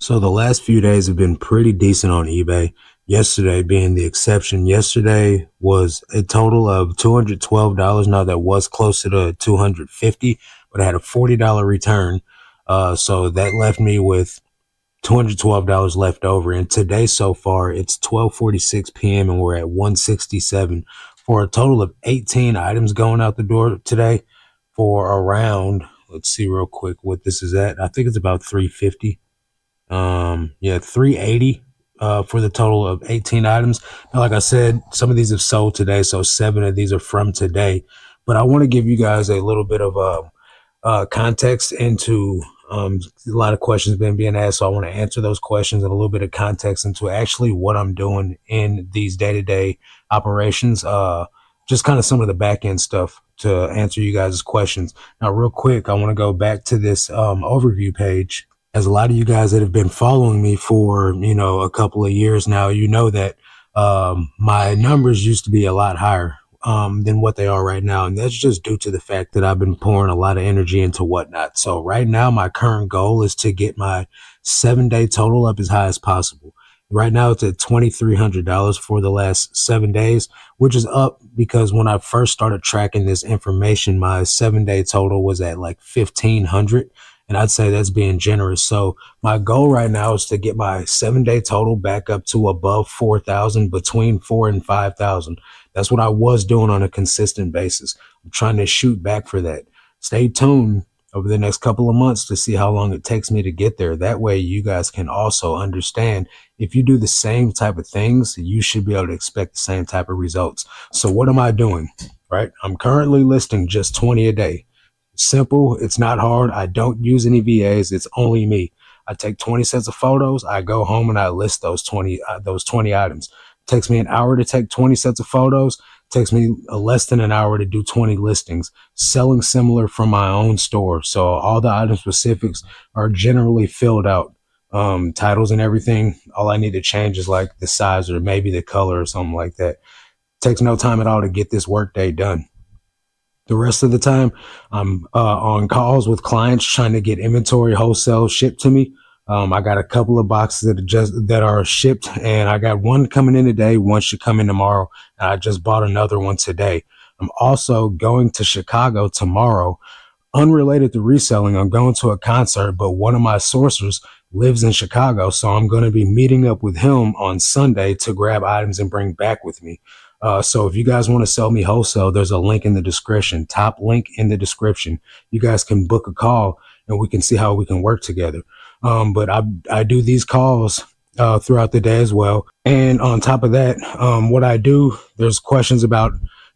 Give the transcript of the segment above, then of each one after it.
So the last few days have been pretty decent on eBay. Yesterday being the exception. Yesterday was a total of $212. Now that was closer to 250, but I had a $40 return. So that left me with $212 left over. And today so far it's 12:46 p.m. and we're at 167 for a total of 18 items going out the door today for around, let's see real quick what this is at. I think it's about 350. Yeah, 380 for the total of 18 items. Now, like I said, some of these have sold today, so 7 of these are from today. But I want to give you guys a little bit of context into a lot of questions been being asked, so I want to answer those questions and a little bit of context into actually what I'm doing in these day-to-day operations. Just kind of some of the back end stuff to answer you guys' questions. Now, real quick, I want to go back to this overview page. As a lot of you guys that have been following me for, a couple of years now, you know that my numbers used to be a lot higher than what they are right now. And that's just due to the fact that I've been pouring a lot of energy into whatnot. So right now, my current goal is to get my 7-day total up as high as possible. Right now, it's at $2,300 for the last 7 days, which is up because when I first started tracking this information, my 7-day total was at like 1,500. And I'd say that's being generous. So my goal right now is to get my 7-day total back up to above 4,000, between 4 and 5,000. That's what I was doing on a consistent basis. I'm trying to shoot back for that. Stay tuned over the next couple of months to see how long it takes me to get there. That way you guys can also understand if you do the same type of things, you should be able to expect the same type of results. So what am I doing? Right? I'm currently listing just 20 a day. Simple. It's not hard. I don't use any VAs. It's only me. I take 20 sets of photos. I go home and I list those 20 items. It takes me an hour to take 20 sets of photos. It takes me less than an hour to do 20 listings, selling similar from my own store. So all the item specifics are generally filled out. Titles and everything. All I need to change is like the size or maybe the color or something like that. It takes no time at all to get this workday done. The rest of the time, I'm on calls with clients trying to get inventory wholesale shipped to me. I got a couple of boxes that are shipped, and I got one coming in today. One should come in tomorrow. And I just bought another one today. I'm also going to Chicago tomorrow, unrelated to reselling. I'm going to a concert, but one of my sourcers lives in Chicago, so I'm going to be meeting up with him on Sunday to grab items and bring back with me. So if you guys want to sell me wholesale, there's a link in the description, top link in the description. You guys can book a call and we can see how we can work together. But I do these calls throughout the day as well. And on top of that, what I do, there's questions about,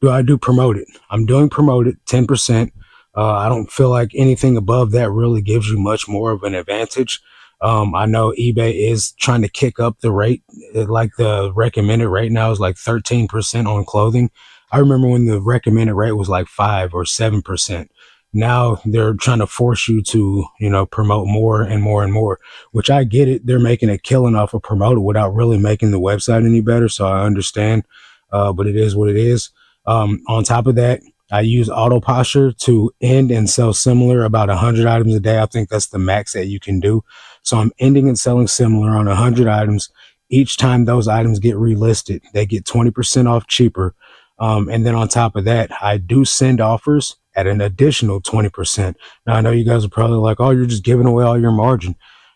do I do promoted? I'm doing promoted 10%. I don't feel like anything above that really gives you much more of an advantage. I know eBay is trying to kick up the rate. Like the recommended rate now is like 13% on clothing. I remember when the recommended rate was like 5 or 7%. Now they're trying to force you to, promote more and more and more, which I get it. They're making a killing off of promoted without really making the website any better. So I understand, but it is what it is. On top of that, I use auto posture to end and sell similar about 100 items a day. I think that's the max that you can do. So I'm ending and selling similar on 100 items. Each time those items get relisted, they get 20% off cheaper. And then on top of that, I do send offers at an additional 20%. Now, I know you guys are probably like, oh, you're just giving away all your margin.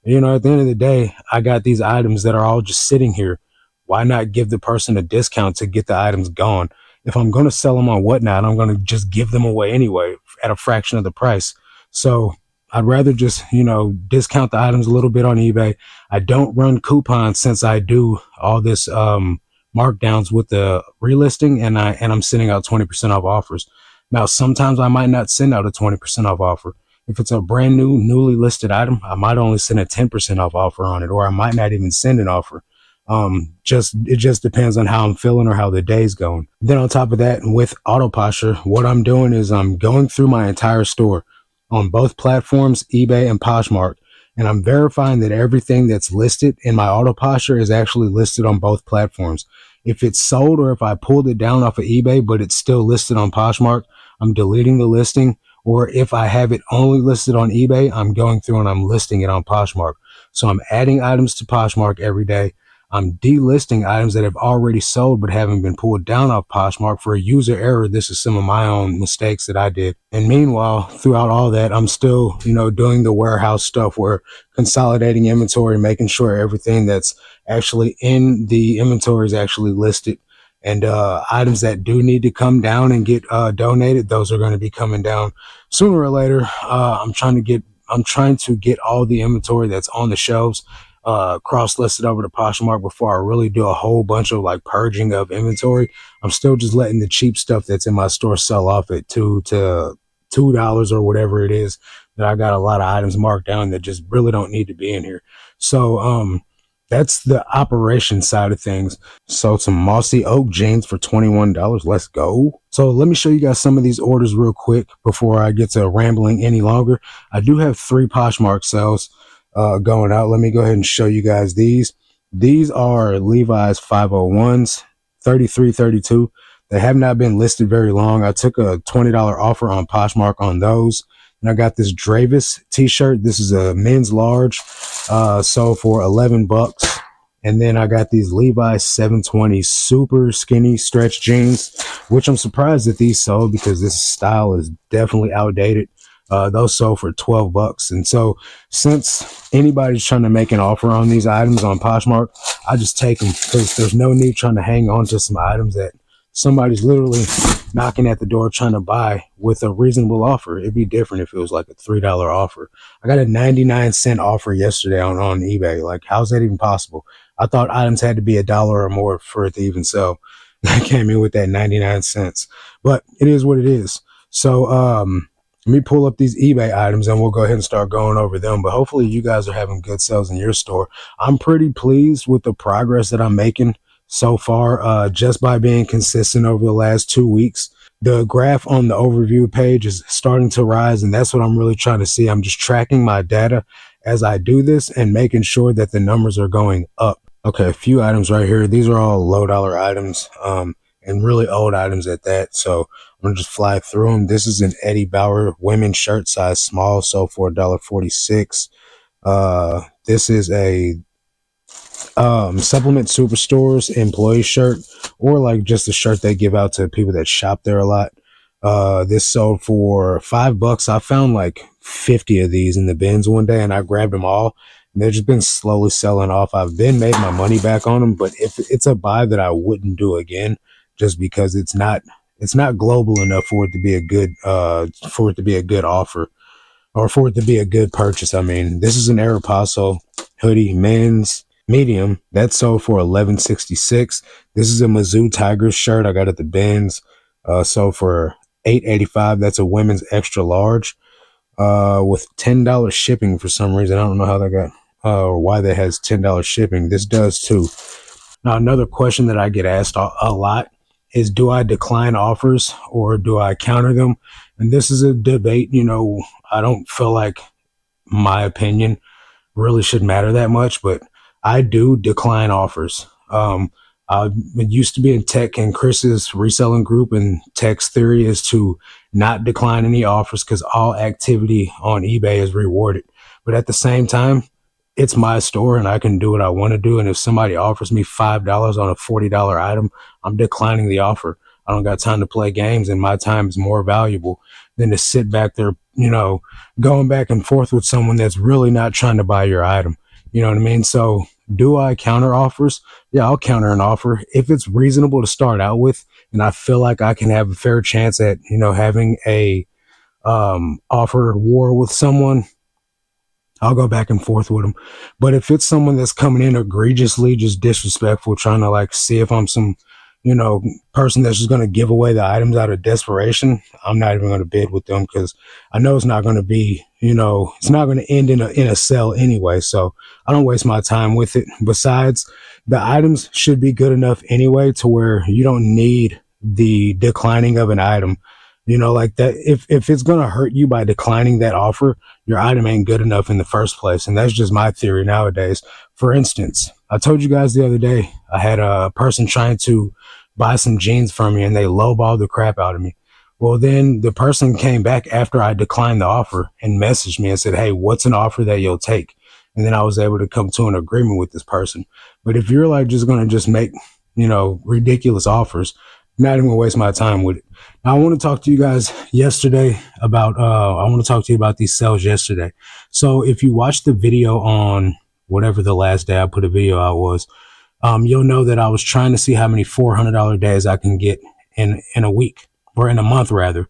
At the end of the day, I got these items that are all just sitting here. Why not give the person a discount to get the items gone? If I'm going to sell them on whatnot, I'm going to just give them away anyway at a fraction of the price. So I'd rather just, discount the items a little bit on eBay. I don't run coupons since I do all this markdowns with the relisting, and I'm sending out 20% off offers. Now, sometimes I might not send out a 20% off offer. If it's a brand new, newly listed item, I might only send a 10% off offer on it, or I might not even send an offer. It just depends on how I'm feeling or how the day's going. Then on top of that, with auto posture, what I'm doing is I'm going through my entire store on both platforms, eBay and Poshmark, and I'm verifying that everything that's listed in my auto posture is actually listed on both platforms. If it's sold or if I pulled it down off of eBay, but it's still listed on Poshmark, I'm deleting the listing. Or if I have it only listed on eBay, I'm going through and I'm listing it on Poshmark. So I'm adding items to Poshmark every day. I'm delisting items that have already sold but haven't been pulled down off Poshmark for a user error. This is some of my own mistakes that I did. And meanwhile, throughout all that, I'm still, doing the warehouse stuff where consolidating inventory, making sure everything that's actually in the inventory is actually listed. And items that do need to come down and get donated, those are going to be coming down sooner or later. I'm trying to get all the inventory that's on the shelves cross-listed over to Poshmark before I really do a whole bunch of like purging of inventory. I'm still just letting the cheap stuff that's in my store sell off at $2 or whatever it is, that I got a lot of items marked down that just really don't need to be in here. So that's the operation side of things. So some mossy oak jeans for $21. Let's go. So let me show you guys some of these orders real quick before I get to rambling any longer. I do have 3 Poshmark sales going out. Let me go ahead and show you guys these. These are Levi's 501s, 33.32. They have not been listed very long. I took a $20 offer on Poshmark on those. And I got this Dravis t-shirt. This is a men's large, sold for $11. And then I got these Levi's 720 super skinny stretch jeans, which I'm surprised that these sold because this style is definitely outdated. Those sold for $12. And so since anybody's trying to make an offer on these items on Poshmark, I just take them because there's no need trying to hang on to some items that somebody's literally knocking at the door trying to buy with a reasonable offer. It'd be different if it was like a $3 offer. I got a 99-cent offer yesterday on eBay. Like, how's that even possible? I thought items had to be $1 or more for it to even sell. I came in with that 99 cents, but it is what it is. So, let me pull up these eBay items and we'll go ahead and start going over them. But hopefully you guys are having good sales in your store. I'm pretty pleased with the progress that I'm making so far, just by being consistent over the last 2 weeks. The graph on the overview page is starting to rise, and that's what I'm really trying to see. I'm just tracking my data as I do this and making sure that the numbers are going up. Okay, a few items right here. These are all low dollar items, and really old items at that. So I'm gonna just fly through them. This is an Eddie Bauer women's shirt, size small, sold for $1.46. This is a Supplement Superstores employee shirt, or like just a shirt they give out to people that shop there a lot. This sold for $5. I found like 50 of these in the bins one day and I grabbed them all. And they've just been slowly selling off. I've been made my money back on them, but if it's a buy that I wouldn't do again, just because it's not global enough for it to be a good offer, or for it to be a good purchase. I mean, this is an Aeropostale hoodie, men's medium, that sold for $11.66. This is a Mizzou Tigers shirt I got at the bins, sold for $8.85. That's a women's extra large, with $10 shipping for some reason. I don't know how that got, or why that has $10 shipping. This does too. Now, another question that I get asked a lot is, do I decline offers or do I counter them? And this is a debate. I don't feel like my opinion really should matter that much, but I do decline offers. I used to be in tech, and Chris's reselling group, and tech's theory is to not decline any offers because all activity on eBay is rewarded. But at the same time, it's my store and I can do what I want to do. And if somebody offers me $5 on a $40 item, I'm declining the offer. I don't got time to play games, and my time is more valuable than to sit back there, going back and forth with someone that's really not trying to buy your item. You know what I mean? So do I counter offers? Yeah, I'll counter an offer if it's reasonable to start out with, and I feel like I can have a fair chance at, having a offer war with someone. I'll go back and forth with them. But if it's someone that's coming in egregiously just disrespectful, trying to like see if I'm some, person that's just going to give away the items out of desperation, I'm not even going to bid with them because I know it's not going to be, it's not going to end in a sale anyway. So I don't waste my time with it. Besides, the items should be good enough anyway to where you don't need the declining of an item. Like that, if it's going to hurt you by declining that offer, your item ain't good enough in the first place. And that's just my theory nowadays. For instance, I told you guys the other day, I had a person trying to buy some jeans from me and they lowballed the crap out of me. Well, then the person came back after I declined the offer and messaged me and said, "Hey, what's an offer that you'll take?" And then I was able to come to an agreement with this person. But if you're like just going to just make, ridiculous offers, not even waste my time with it. Now, I want to talk to you guys yesterday about, I want to talk to you about these sales yesterday. So if you watched the video on whatever the last day I put a video out was, you'll know that I was trying to see how many $400 days I can get in a week, or in a month rather.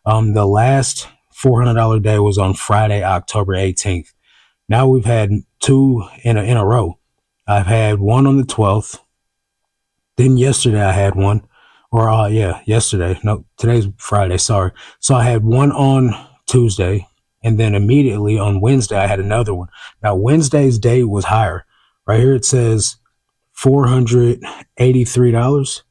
The last $400 day was on Friday, October 18th. Now we've had two in a row. I've had one on the 12th. Then yesterday I had one, or yesterday. No, today's Friday. Sorry. So I had one on Tuesday, and then immediately on Wednesday I had another one. Now Wednesday's day was higher. Right here it says $483.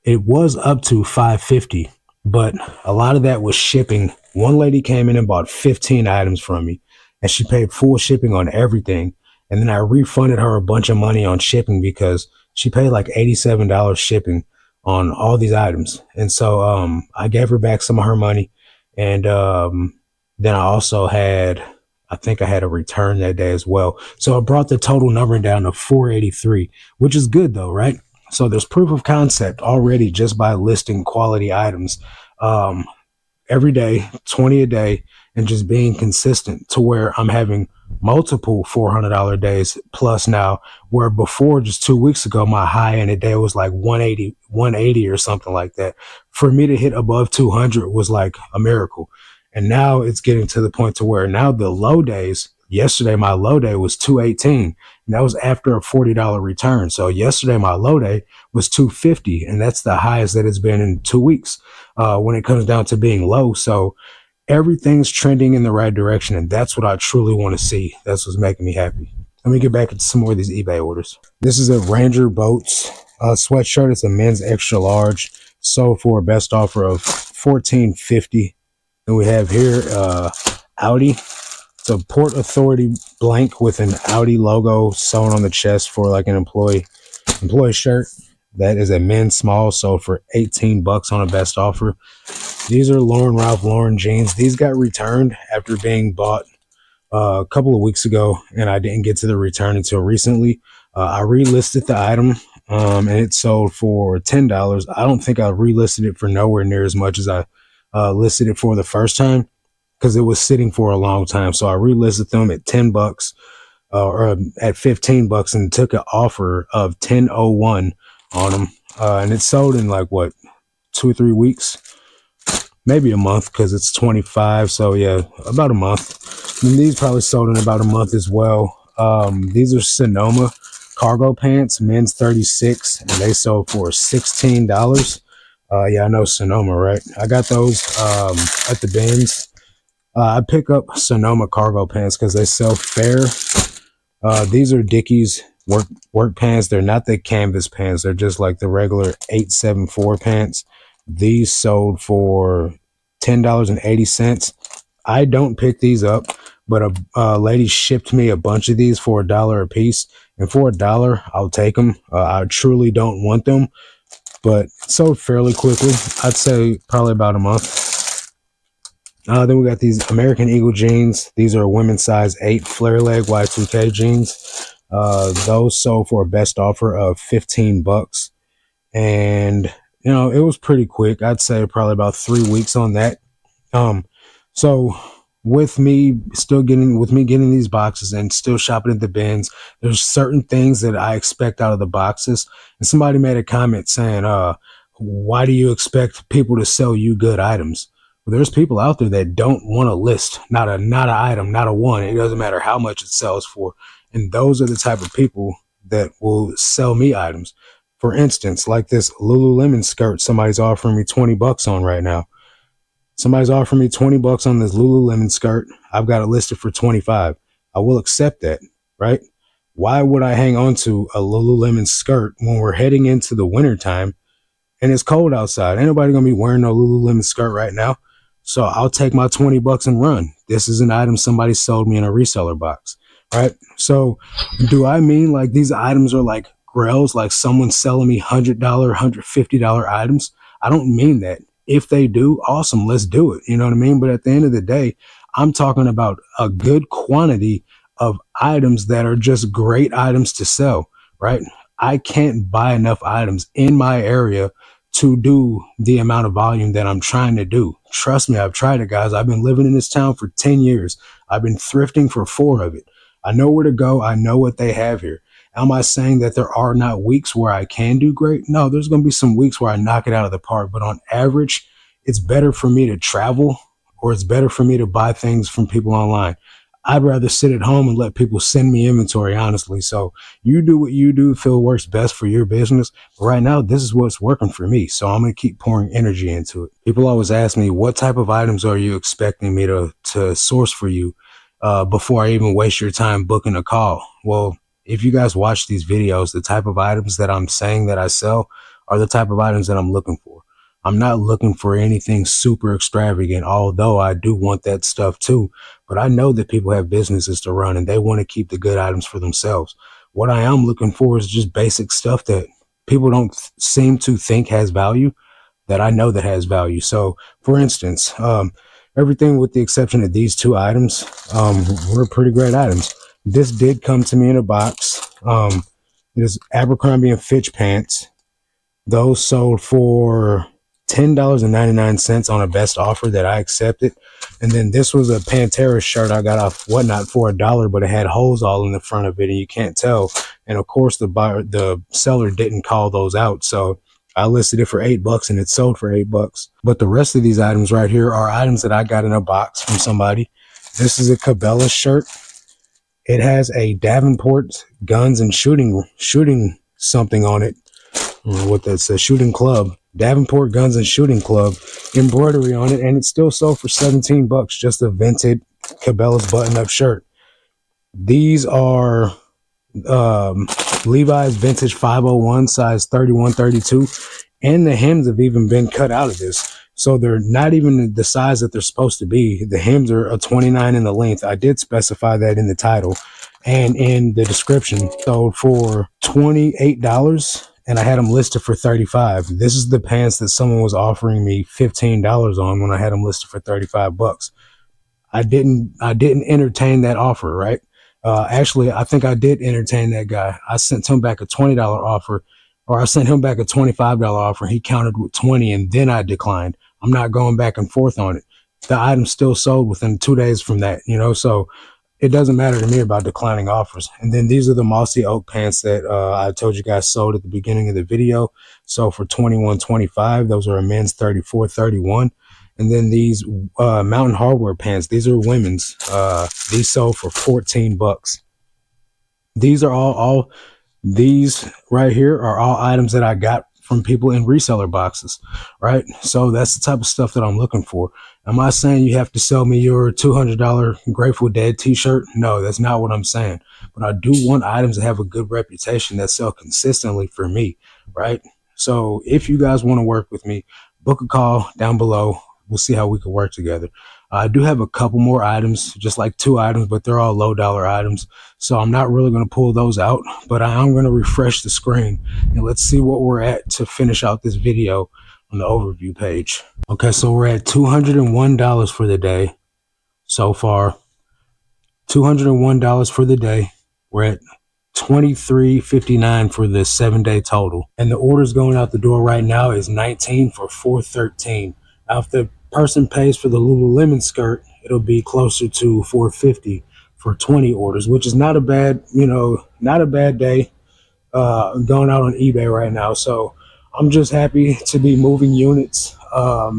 It was up to $550, but a lot of that was shipping. One lady came in and bought 15 items from me, and she paid full shipping on everything. And then I refunded her a bunch of money on shipping because she paid like $87 shipping on all these items. And so I gave her back some of her money. And then I think I had a return that day as well. So I brought the total number down to 483, which is good though, right? So there's proof of concept already just by listing quality items every day, 20 a day, and just being consistent to where I'm having multiple $400 days plus now, where before just 2 weeks ago, my high in a day was like 180 or something like that. For me to hit above 200 was like a miracle. And now it's getting to the point to where now the low days, yesterday my low day was 218, and that was after a $40 return. So yesterday my low day was 250, and that's the highest that it's been in 2 weeks when it comes down to being low. So everything's trending in the right direction, and that's what I truly want to see. That's what's making me happy. Let me get back into some more of these eBay orders. This is a Ranger Boats sweatshirt. It's a men's extra large, sold for a best offer of $14.50. And we have here Audi. It's a Port Authority blank with an Audi logo sewn on the chest for like an employee shirt. That is a men's small, sold for $18 on a best offer. These are Ralph Lauren jeans. These got returned after being bought a couple of weeks ago, and I didn't get to the return until recently. I relisted the item, and it sold for $10. I don't think I relisted it for nowhere near as much as I listed it for the first time, because it was sitting for a long time. So I relisted them at $10 or at $15 and took an offer of $10.01 on them. And it sold in like 2 or 3 weeks, maybe a month, because it's 25. So yeah, about a month. And these probably sold in about a month as well. These are Sonoma cargo pants, men's 36, and they sold for $16. Yeah, I know Sonoma, right? I got those at the bins. I pick up Sonoma cargo pants because they sell fair. These are Dickies work pants. They're not the canvas pants. They're just like the regular 874 pants. These sold for $10.80. I don't pick these up, but a lady shipped me a bunch of these for $1 a piece. And for $1, I'll take them. I truly don't want them, but it sold fairly quickly. I'd say probably about a month. Then we got these American Eagle jeans. These are women's size 8 flare leg Y2K jeans. Those sold for a best offer of $15. And, it was pretty quick. I'd say probably about 3 weeks on that. So with me getting these boxes and still shopping at the bins, there's certain things that I expect out of the boxes. And somebody made a comment saying, why do you expect people to sell you good items? Well, there's people out there that don't want to list, not an item, not a one. It doesn't matter how much it sells for. And those are the type of people that will sell me items. For instance, like this Lululemon skirt, somebody's offering me $20 on right now. Somebody's offering me $20 on this Lululemon skirt. I've got it listed for $25. I will accept that, right? Why would I hang on to a Lululemon skirt when we're heading into the wintertime and it's cold outside? Ain't nobody gonna be wearing no Lululemon skirt right now. So I'll take my $20 and run. This is an item somebody sold me in a reseller box, right? So do I mean like these items are like grails, like someone's selling me $100, $150 items? I don't mean that. If they do, awesome, let's do it. You know what I mean? But at the end of the day, I'm talking about a good quantity of items that are just great items to sell, right? I can't buy enough items in my area to do the amount of volume that I'm trying to do. Trust me, I've tried it, guys. I've been living in this town for 10 years. I've been thrifting for 4 of it. I know where to go. I know what they have here. Am I saying that there are not weeks where I can do great? No, there's going to be some weeks where I knock it out of the park. But on average, it's better for me to travel, or it's better for me to buy things from people online. I'd rather sit at home and let people send me inventory, honestly. So you do what you do, feel works best for your business. But right now, this is what's working for me. So I'm going to keep pouring energy into it. People always ask me, what type of items are you expecting me to source for you before I even waste your time booking a call? Well, if you guys watch these videos, the type of items that I'm saying that I sell are the type of items that I'm looking for. I'm not looking for anything super extravagant, although I do want that stuff too. But I know that people have businesses to run and they want to keep the good items for themselves. What I am looking for is just basic stuff that people don't seem to think has value, that I know that has value. So for instance, everything with the exception of these 2 items were pretty great items. This did come to me in a box. There's Abercrombie and Fitch pants. Those sold for $10.99 on a best offer that I accepted. And then this was a Pantera shirt I got off Whatnot for $1, but it had holes all in the front of it and you can't tell. And of course the seller didn't call those out. So I listed it for $8 and it sold for $8. But the rest of these items right here are items that I got in a box from somebody. This is a Cabela shirt. It has a Davenport guns and shooting something on it. I don't know what that says, shooting club. Davenport Guns and Shooting Club embroidery on it, and it still sold for $17, just a vintage Cabela's button-up shirt. These are Levi's vintage 501 size 31-32, and the hems have even been cut out of this, so they're not even the size that they're supposed to be. The hems are a 29 in the length. I did specify that in the title and in the description. Sold for $28, and I had them listed for $35. This is the pants that someone was offering me $15 on when I had them listed for $35. I didn't entertain that offer, right? Actually, I think I did entertain that guy. I sent him back a $20 offer, or I sent him back a $25 offer. He countered with 20, and then I declined. I'm not going back and forth on it. The item still sold within 2 days from that, so it doesn't matter to me about declining offers. And then these are the Mossy Oak pants that I told you guys sold at the beginning of the video. So for $21.25, those are a men's 34-31. And then these Mountain Hardwear pants, these are women's. These sold for $14. These are all these right here are all items that I got from people in reseller boxes, right? So that's the type of stuff that I'm looking for. Am I saying you have to sell me your $200 Grateful Dead t-shirt? No, that's not what I'm saying. But I do want items that have a good reputation that sell consistently for me, right? So if you guys want to work with me, book a call down below. We'll see how we can work together. I do have a couple more items, just like 2 items, but they're all low dollar items. So I'm not really going to pull those out, but I am going to refresh the screen and let's see what we're at to finish out this video on the overview page. Okay, so we're at $201 for the day so far. $201 for the day. We're at $23.59 for the 7-day total. And the orders going out the door right now is 19 for $413. Now, if the person pays for the Lululemon skirt, it'll be closer to $450 for 20 orders, which is not a bad, not a bad day going out on eBay right now. So I'm just happy to be moving units.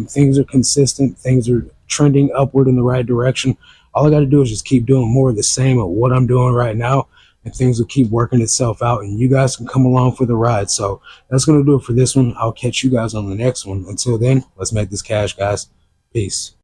Things are consistent. Things are trending upward in the right direction. All I got to do is just keep doing more of the same of what I'm doing right now, and things will keep working itself out, and you guys can come along for the ride. So that's going to do it for this one. I'll catch you guys on the next one. Until then, let's make this cash, guys. Peace.